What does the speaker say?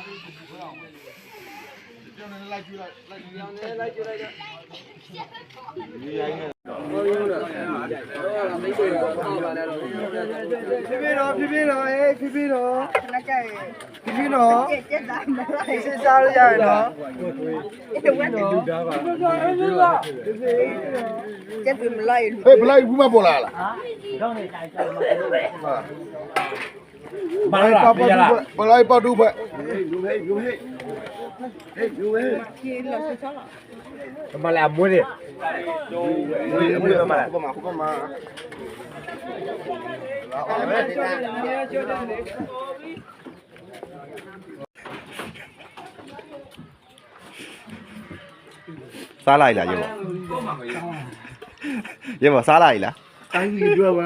လိုက်ကြည့်လိုက်လိုက်ကြည့်လိုက်ကြည့်လိုက်ဒီရိုင်းနဲ့ဖြည်းဖြည်းတော့ဖြည်းဖြည်းတော့လက်ကဲဖြည်းဖြည်းတော့ကျက်သားမလိုက်စစ်စားရရနော်လူသားပါကျက်သူမလိုက်ဟေးဘလိုက်ဘူးမပေါ်လာလားတော့နေကြိုက်ကြမှာဘာလဲဘလိုက်ပတ်တူဖက်လူဟဲ့ဟေးလူဟဲ့ကျေးလို့ဆက်လာမလာမွေးတယ်မွေးမလာဟုတ်ပါစားလိုက်လားရေမစားလိုက်လားတိုင်းပြီးပြောပါ